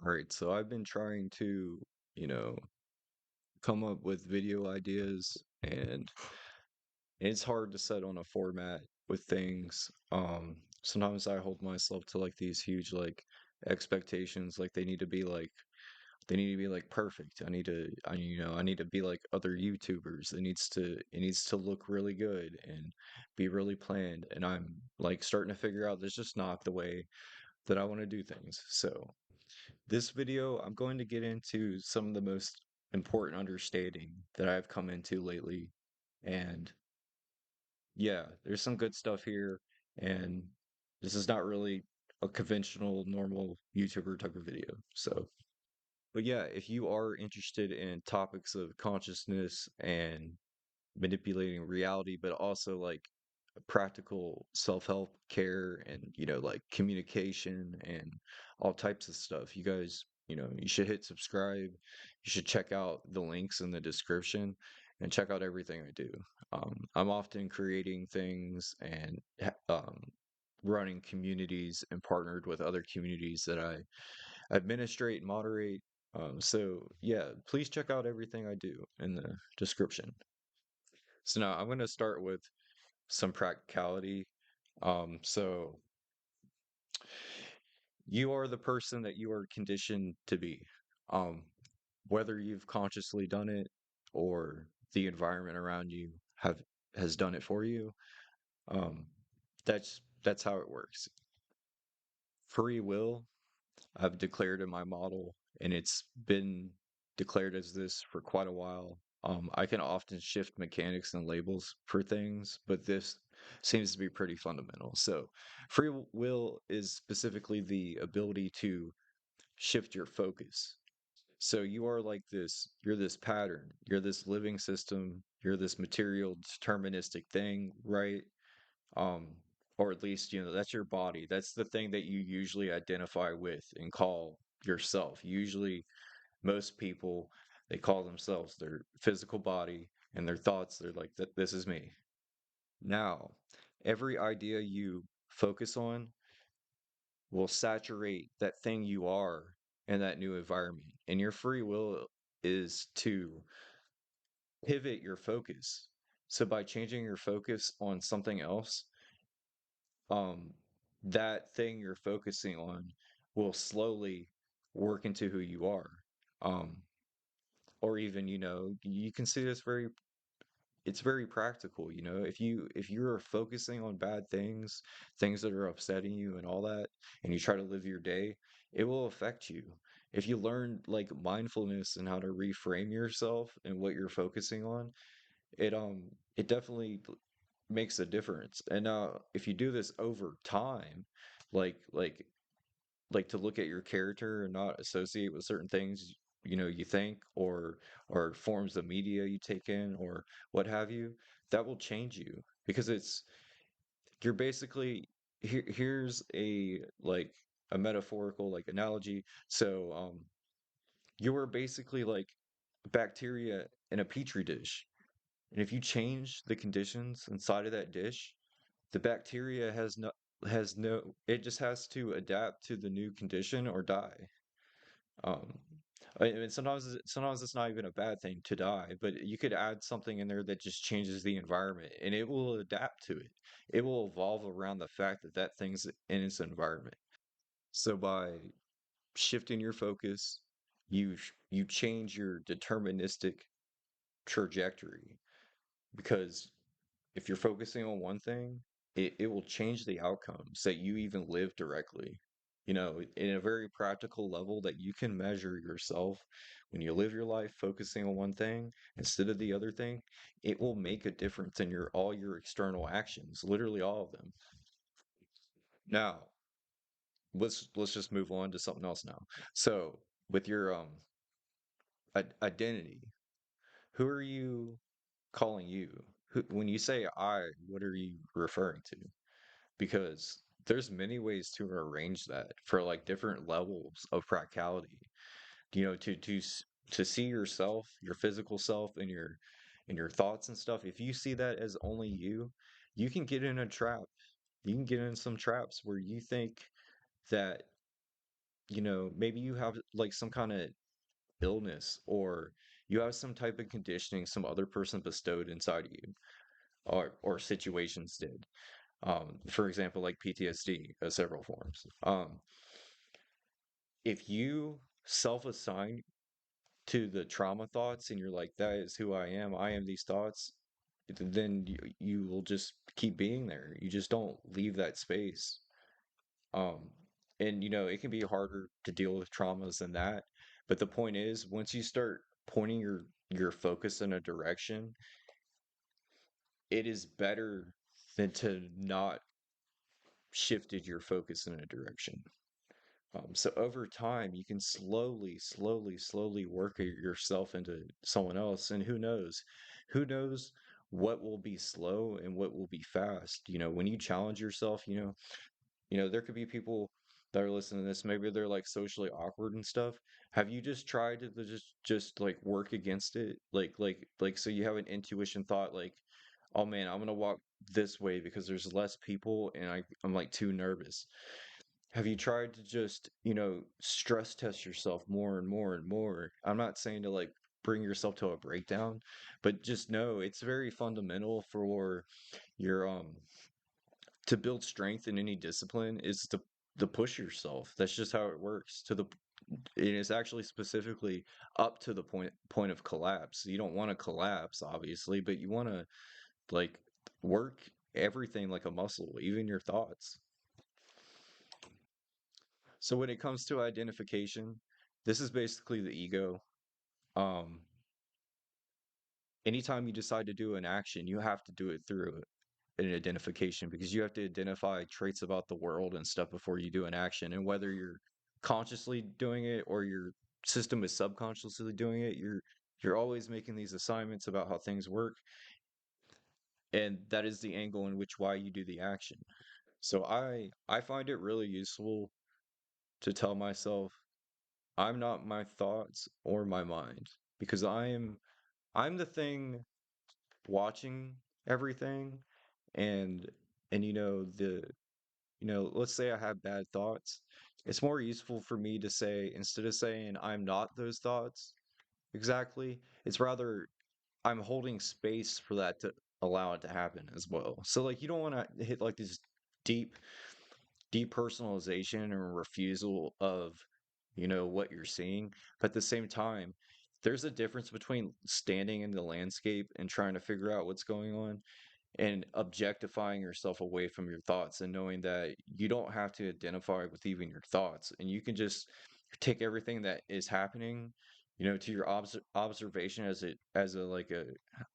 All right, so I've been trying to, you know, come up with video ideas, and it's hard to set on a format with things. Sometimes I hold myself to like these huge like expectations, like they need to be like perfect. I need to be like other YouTubers. It needs to look really good and be really planned. And I'm like starting to figure out that's just not the way that I want to do things. So this video, I'm going to get into some of the most important understanding that I've come into lately. And yeah, there's some good stuff here. And this is not really a conventional, normal YouTuber type of video. So, but yeah, if you are interested in topics of consciousness and manipulating reality, but also like practical self-help care and like communication and all types of stuff, you guys, you should hit subscribe. You should check out the links in the description and check out everything I do. I'm often creating things and running communities and partnered with other communities that I administrate and moderate. So yeah, please check out everything I do in the description. So now I'm going to start with some practicality. So you are the person that you are conditioned to be. Um, whether you've consciously done it or the environment around you have has done it for you, um, that's how it works. Free will, I've declared in my model, and it's been declared as this for quite a while. I can often shift mechanics and labels for things, but this seems to be pretty fundamental. So, free will is specifically the ability to shift your focus. So, you are like this, you're this pattern, you're this living system, you're this material deterministic thing, right? um or at least that's your body. That's the thing that you usually identify with and call yourself. Usually most people, they call themselves their physical body, and their thoughts, they're like this is me. Now every idea you focus on will saturate that thing you are in that new environment, and your free will is to pivot your focus. So by changing your focus on something else, um, that thing you're focusing on will slowly work into who you are. Um, or even, you can see this it's very practical. If you're focusing on bad things, things that are upsetting you and all that, and you try to live your day, it will affect you. If you learn like mindfulness and how to reframe yourself and what you're focusing on, it definitely makes a difference. And if you do this over time, like to look at your character and not associate with certain things you think, or forms of media you take in, or what have you, that will change you, because you're basically, here's a like a metaphorical like analogy. So you are basically like bacteria in a petri dish, and if you change the conditions inside of that dish, the bacteria has no, it just has to adapt to the new condition or die. Um, I mean, sometimes it's not even a bad thing to die, but you could add something in there that just changes the environment, and it will adapt to it. It will evolve around the fact that that thing's in its environment. So by shifting your focus, you change your deterministic trajectory, because if you're focusing on one thing, it will change the outcomes that you even live directly. In a very practical level that you can measure yourself, when you live your life focusing on one thing instead of the other thing, it will make a difference in all your external actions, literally all of them. Now, let's just move on to something else now. So, with your identity, who are you calling you? When you say I, what are you referring to? Because there's many ways to arrange that for like different levels of practicality. To see yourself, your physical self, and your thoughts and stuff. If you see that as only you can get in a trap. You can get in some traps where you think that maybe you have like some kind of illness, or you have some type of conditioning some other person bestowed inside of you, or situations did. For example, like PTSD, several forms. If you self-assign to the trauma thoughts and you're like, that is who I am these thoughts, then you will just keep being there. You just don't leave that space. Um, and it can be harder to deal with traumas than that. But the point is, once you start pointing your focus in a direction, it is better than to not shifted your focus in a direction. So over time, you can slowly, slowly, slowly work yourself into someone else, and who knows what will be slow and what will be fast. When you challenge yourself, there could be people that are listening to this. Maybe they're like socially awkward and stuff. Have you just tried to just like work against it? Like so you have an intuition thought like, oh man, I'm gonna walk this way because there's less people and I'm like too nervous. Have you tried to just, stress test yourself more and more and more? I'm not saying to like bring yourself to a breakdown, but just know it's very fundamental for your to build strength in any discipline is to push yourself. That's just how it works. It is actually specifically up to the point of collapse. You don't want to collapse, obviously, but you want to like work everything like a muscle, even your thoughts. So when it comes to identification, this is basically the ego. Um, Anytime you decide to do an action, you have to do it through an identification because you have to identify traits about the world and stuff before you do an action. And whether you're consciously doing it or your system is subconsciously doing it, you're always making these assignments about how things work, and that is the angle in which why you do the action. So I find it really useful to tell myself I'm not my thoughts or my mind because I'm the thing watching everything, and let's say I have bad thoughts. It's more useful for me to say, instead of saying I'm not those thoughts exactly, it's rather I'm holding space for that to allow it to happen as well. So like you don't want to hit like this deep depersonalization or refusal of what you're seeing, but at the same time there's a difference between standing in the landscape and trying to figure out what's going on and objectifying yourself away from your thoughts and knowing that you don't have to identify with even your thoughts, and you can just take everything that is happening to your observation as a like a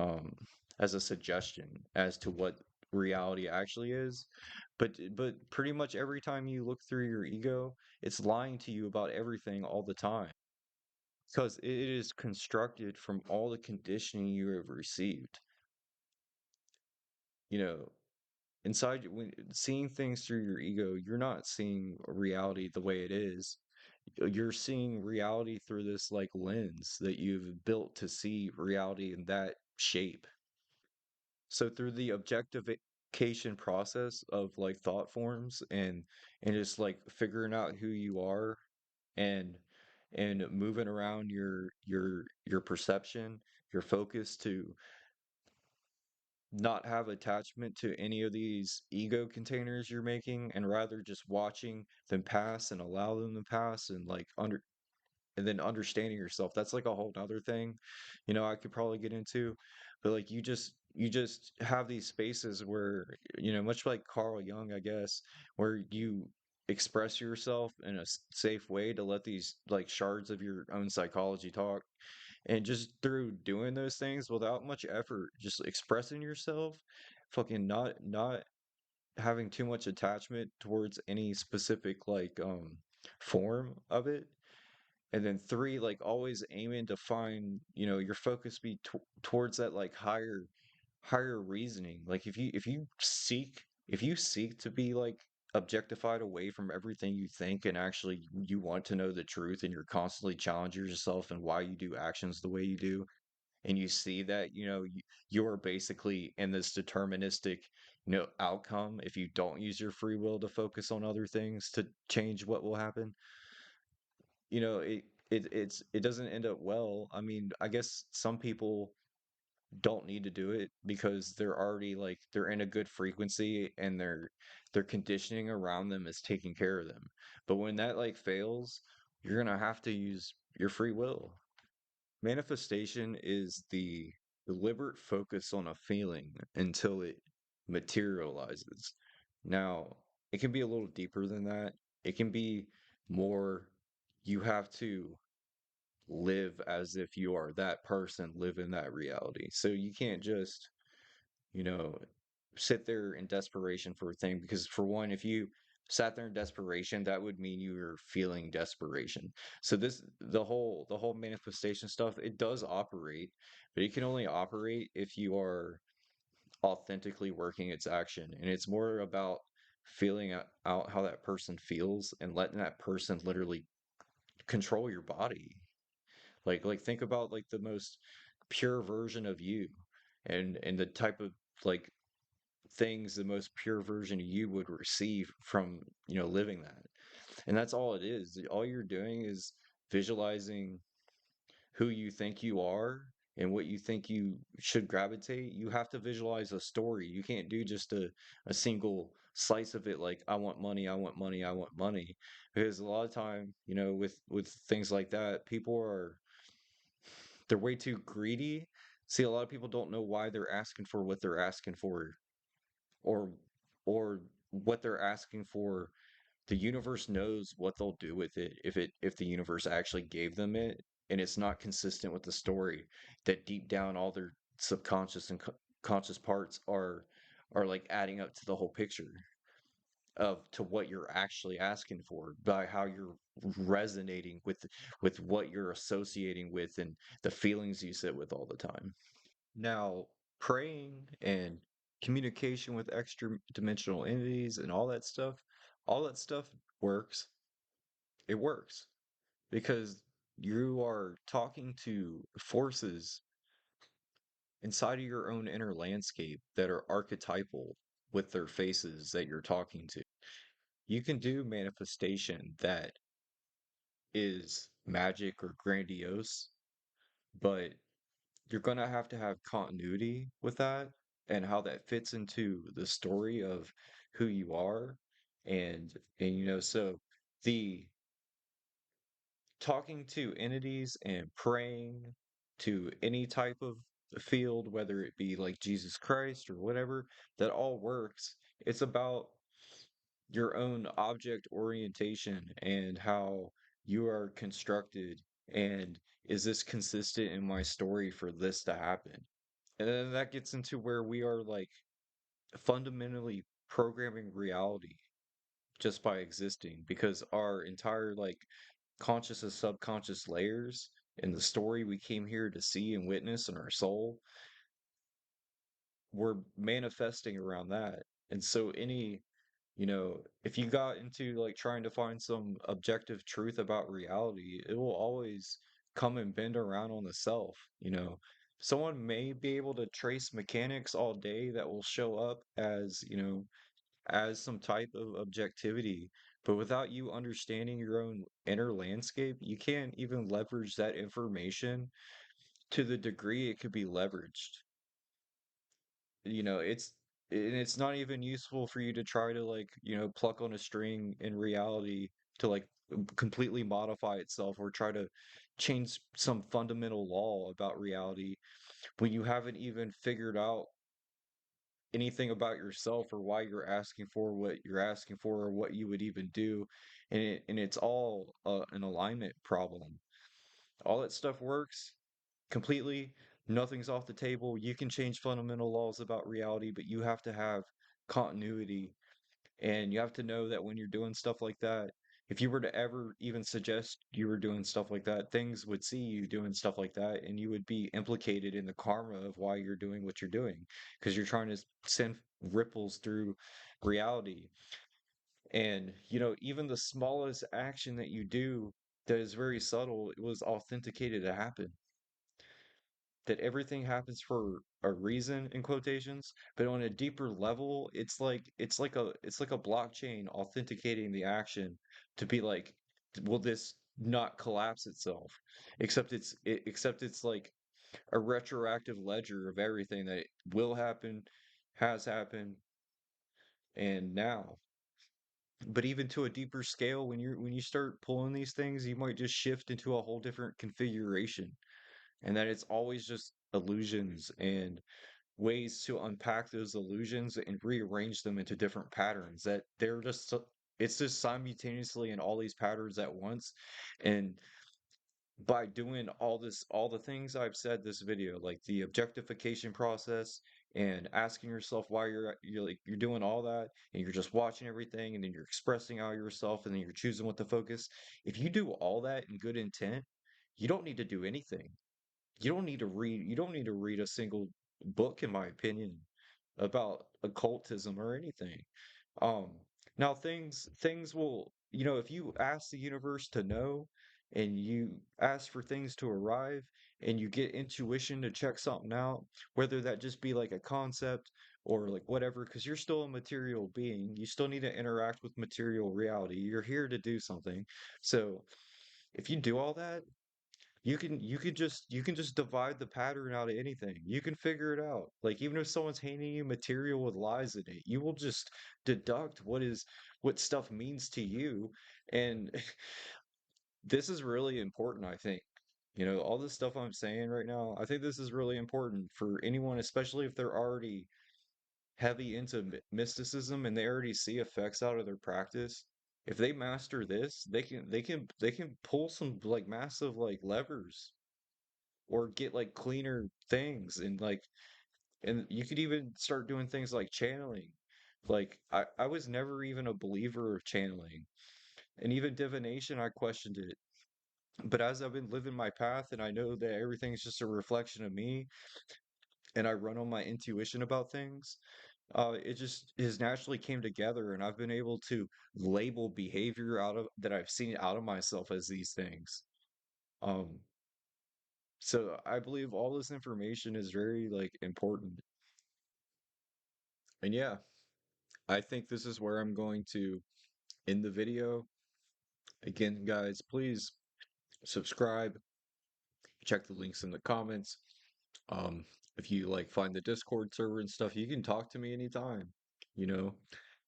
um as a suggestion as to what reality actually is. But pretty much every time you look through your ego, it's lying to you about everything all the time because it is constructed from all the conditioning you have received. you know Inside, when seeing things through your ego, you're not seeing reality the way it is. You're seeing reality through this like lens that you've built to see reality in that shape. So through the objectification process of like thought forms and just like figuring out who you are and moving around your perception, your focus to not have attachment to any of these ego containers you're making and rather just watching them pass and allow them to pass and like and then understanding yourself. That's like a whole nother thing I could probably get into. But like you just have these spaces where much like Carl Jung, I guess, where you express yourself in a safe way to let these like shards of your own psychology talk, and just through doing those things without much effort, just expressing yourself, fucking not having too much attachment towards any specific like form of it. And then three, like always aiming to find, your focus be towards that like higher reasoning. Like if you seek to be like objectified away from everything you think and actually you want to know the truth and you're constantly challenging yourself and why you do actions the way you do, and you see that you're basically in this deterministic outcome if you don't use your free will to focus on other things to change what will happen, it doesn't end up well. I mean, I guess some people don't need to do it because they're already like they're in a good frequency and their conditioning around them is taking care of them. But when that like fails, you're gonna have to use your free will. Manifestation is the deliberate focus on a feeling until it materializes. Now, it can be a little deeper than that. It can be more, you have to live as if you are that person, live in that reality. So you can't just, you know, sit there in desperation for a thing because for one, if you sat there in desperation, that would mean you were feeling desperation. So the whole manifestation stuff, it does operate, but it can only operate if you are authentically working its action. And it's more about feeling out how that person feels and letting that person literally control your body. Like think about like the most pure version of you and the type of like things the most pure version of you would receive from, living that. And that's all it is. All you're doing is visualizing who you think you are and what you think you should gravitate. You have to visualize a story. You can't do just a single slice of it like I want money, I want money, I want money. Because a lot of time, with things like that, people are they're way too greedy. See, a lot of people don't know why they're asking for what they're asking for, or or what they're asking for. The universe knows what they'll do with it if the universe actually gave them it, and it's not consistent with the story that deep down all their subconscious and conscious parts are like adding up to the whole picture of to what you're actually asking for by how you're resonating with what you're associating with and the feelings you sit with all the time. Now, praying and communication with extra dimensional entities and all that stuff works. It works because you are talking to forces inside of your own inner landscape that are archetypal with their faces that you're talking to. You can do manifestation that is magic or grandiose, but you're going to have continuity with that and how that fits into the story of who you are. And so the talking to entities and praying to any type of field, whether it be like Jesus Christ or whatever, that all works. It's about your own object orientation and how you are constructed. And is this consistent in my story for this to happen? And then that gets into where we are like fundamentally programming reality just by existing because our entire like conscious and subconscious layers in the story we came here to see and witness in our soul, we're manifesting around that. And so if you got into like trying to find some objective truth about reality, it will always come and bend around on the self. Someone may be able to trace mechanics all day that will show up as some type of objectivity, but without you understanding your own inner landscape, you can't even leverage that information to the degree it could be leveraged. It's not even useful for you to try to like, pluck on a string in reality to like completely modify itself or try to change some fundamental law about reality when you haven't even figured out anything about yourself or why you're asking for what you're asking for or what you would even do. And it's all an alignment problem. All that stuff works completely. Nothing's off the table. You can change fundamental laws about reality, but you have to have continuity. And you have to know that when you're doing stuff like that, if you were to ever even suggest you were doing stuff like that, things would see you doing stuff like that, and you would be implicated in the karma of why you're doing what you're doing, because you're trying to send ripples through reality. And, even the smallest action that you do that is very subtle, it was authenticated to happen. That everything happens for a reason in quotations, but on a deeper level, it's like a blockchain authenticating the action to be like, will this not collapse itself. Except it's like a retroactive ledger of everything that will happen, has happened, and now. But even to a deeper scale, when you start pulling these things, you might just shift into a whole different configuration, and that it's always just illusions and ways to unpack those illusions and rearrange them into different patterns that they're just it's just simultaneously in all these patterns at once. And by doing all the things I've said this video, like the objectification process and asking yourself why you're doing all that, and you're just watching everything, and then you're expressing out yourself, and then you're choosing what to focus. If you do all that in good intent, you don't need to do anything. You don't need to read a single book, in my opinion, about occultism or anything. Um, Now things will, if you ask the universe to know, and you ask for things to arrive, and you get intuition to check something out, whether that just be like a concept or like whatever, because you're still a material being, you still need to interact with material reality. You're here to do something. So if you do all that, you can just divide the pattern out of anything. You can figure it out. Like even if someone's handing you material with lies in it, you will just deduct what stuff means to you. And this is really important, I think. All this stuff I'm saying right now, I think this is really important for anyone, especially if they're already heavy into mysticism and they already see effects out of their practice. If they master this, they can pull some like massive like levers, or get like cleaner things, and you could even start doing things like channeling. Like I was never even a believer of channeling, and even divination I questioned it. But as I've been living my path and I know that everything's just a reflection of me, and I run on my intuition about things, it just has naturally came together, and I've been able to label behavior out of that I've seen out of myself as these things. Um, so I believe all this information is very like important. And yeah, I think this is where I'm going to end the video. Again, guys, please subscribe, check the links in the comments. Um, if you like find the Discord server and stuff, you can talk to me anytime. You know,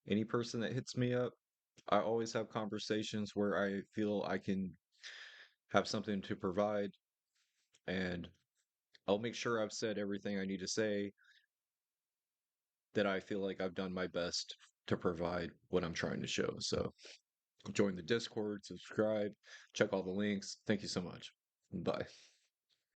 any person that hits me up, I always have conversations where I feel I can have something to provide, and I'll make sure I've said everything I need to say, that I feel like I've done my best to provide what I'm trying to show. So join the Discord, subscribe, check all the links. Thank you so much. Bye.